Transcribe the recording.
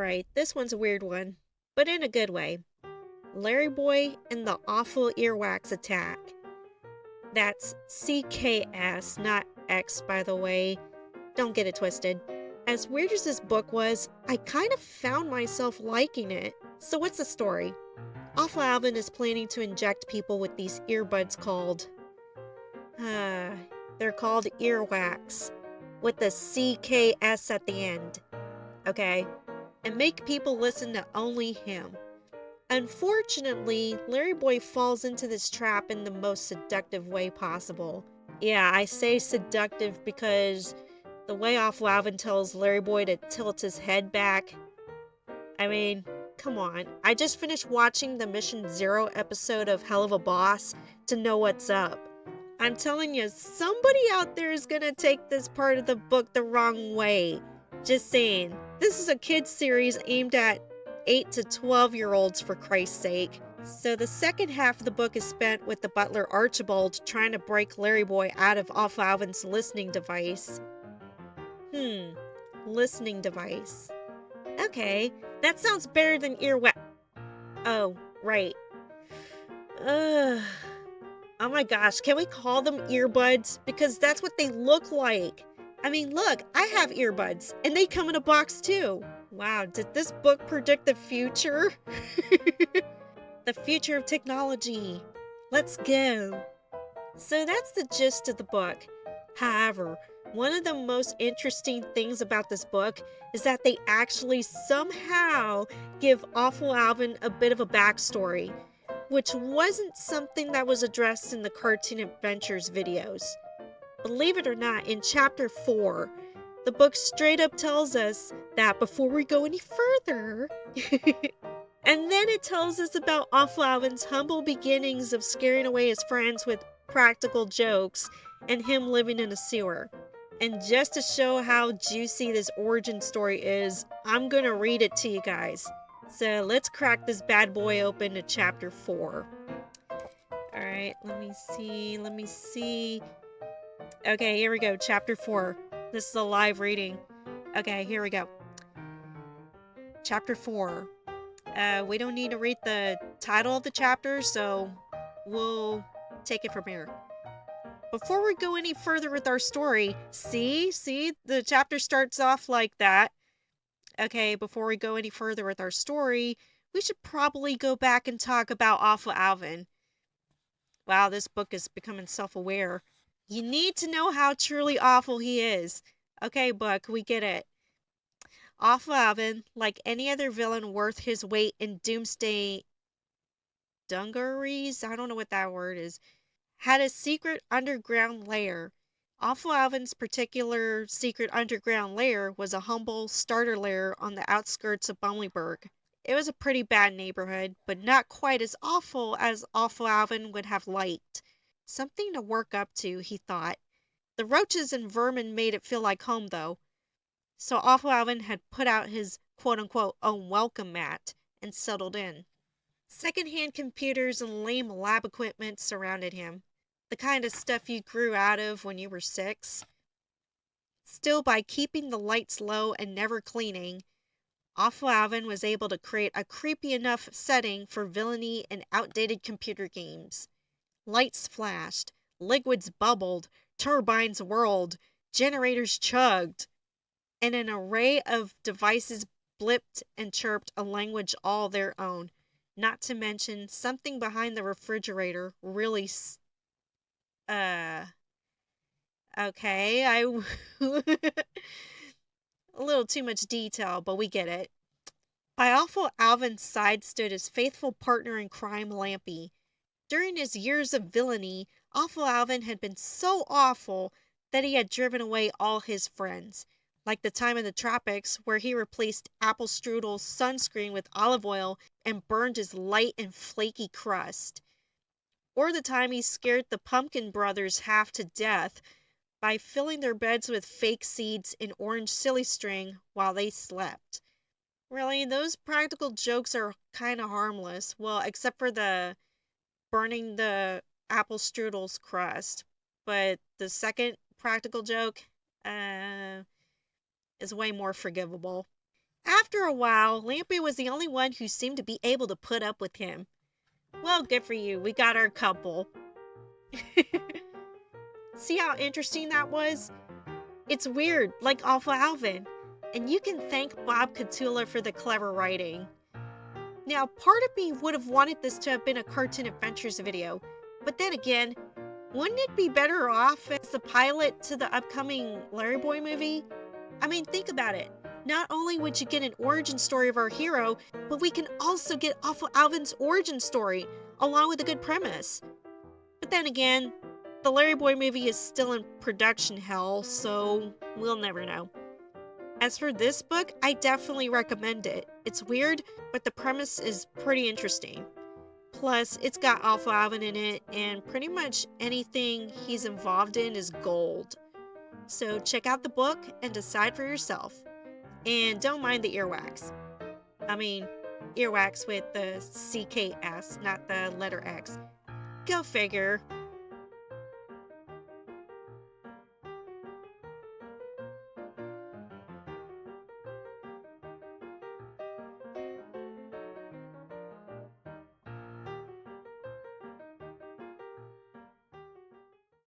Alright, this one's a weird one, but in a good way. LarryBoy and the Awful Ear Wacks Attack. That's CKS, not X, by the way. Don't get it twisted. As weird as this book was, I kind of found myself liking it. So what's the story? Awful Alvin is planning to inject people with these earbuds called... they're called earwax, with the CKS at the end. Okay? And make people listen to only him. Unfortunately, LarryBoy falls into this trap in the most seductive way possible. Yeah, I say seductive because the way Awful Alvin tells LarryBoy to tilt his head back. I mean, come on. I just finished watching the Mission Zero episode of Hell of a Boss to know what's up. I'm telling you, somebody out there is gonna take this part of the book the wrong way. Just saying. This is a kids series aimed at 8 to 12-year-olds, for Christ's sake. So the second half of the book is spent with the butler Archibald trying to break LarryBoy out of Awful Alvin's listening device. Listening device. Okay, that sounds better than earwax. Oh, right. Ugh. Oh my gosh, can we call them earbuds? Because that's what they look like. I mean, look, I have earbuds, and they come in a box too. Wow, did this book predict the future? The future of technology. Let's go. So that's the gist of the book. However, one of the most interesting things about this book is that they actually somehow give Awful Alvin a bit of a backstory, which wasn't something that was addressed in the Cartoon Adventures videos. Believe it or not, in chapter 4, the book straight up tells us that before we go any further, and then it tells us about Awful Alvin's humble beginnings of scaring away his friends with practical jokes and him living in a sewer. And just to show how juicy this origin story is, I'm gonna read it to you guys. So let's crack this bad boy open to chapter 4. Alright, let me see. Okay, here we go, chapter 4. This is a live reading. Okay, here we go. Chapter 4. We don't need to read the title of the chapter, so we'll take it from here. Before we go any further with our story, see, the chapter starts off like that. Okay, before we go any further with our story, we should probably go back and talk about Awful Alvin. Wow, this book is becoming self-aware. You need to know how truly awful he is. Okay, book, we get it. Awful Alvin, like any other villain worth his weight in doomsday dungarees, I don't know what that word is, had a secret underground lair. Awful Alvin's particular secret underground lair was a humble starter lair on the outskirts of Bumleyburg. It was a pretty bad neighborhood, but not quite as awful as Awful Alvin would have liked. Something to work up to, he thought. The roaches and vermin made it feel like home, though. So Awful Alvin had put out his quote-unquote own welcome mat and settled in. Second-hand computers and lame lab equipment surrounded him. The kind of stuff you grew out of when you were 6. Still, by keeping the lights low and never cleaning, Awful Alvin was able to create a creepy enough setting for villainy and outdated computer games. Lights flashed, liquids bubbled, turbines whirled, generators chugged, and an array of devices blipped and chirped a language all their own. Not to mention, something behind the refrigerator really okay, a little too much detail, but we get it. By Awful Alvin's side stood his faithful partner in crime, Lampy. During his years of villainy, Awful Alvin had been so awful that he had driven away all his friends, like the time in the tropics where he replaced apple strudel's sunscreen with olive oil and burned his light and flaky crust. Or the time he scared the Pumpkin Brothers half to death by filling their beds with fake seeds and orange silly string while they slept. Really, those practical jokes are kind of harmless. Well, except for the burning the apple strudel's crust. But the second practical joke is way more forgivable. after a while, Lampy was the only one who seemed to be able to put up with him. Well, good for you. We got our couple. See how interesting that was? It's weird, like Awful Alvin. And you can thank Bob Catula for the clever writing. Now, part of me would have wanted this to have been a Cartoon Adventures video, but then again, wouldn't it be better off as the pilot to the upcoming LarryBoy movie? I mean, think about it. Not only would you get an origin story of our hero, but we can also get Awful Alvin's origin story, along with a good premise. But then again, the LarryBoy movie is still in production hell, so we'll never know. As for this book, I definitely recommend it. It's weird, but the premise is pretty interesting. Plus, it's got Awful Alvin in it, and pretty much anything he's involved in is gold. So check out the book and decide for yourself. And don't mind the earwax. I mean, earwax with the CKS, not the letter X. Go figure.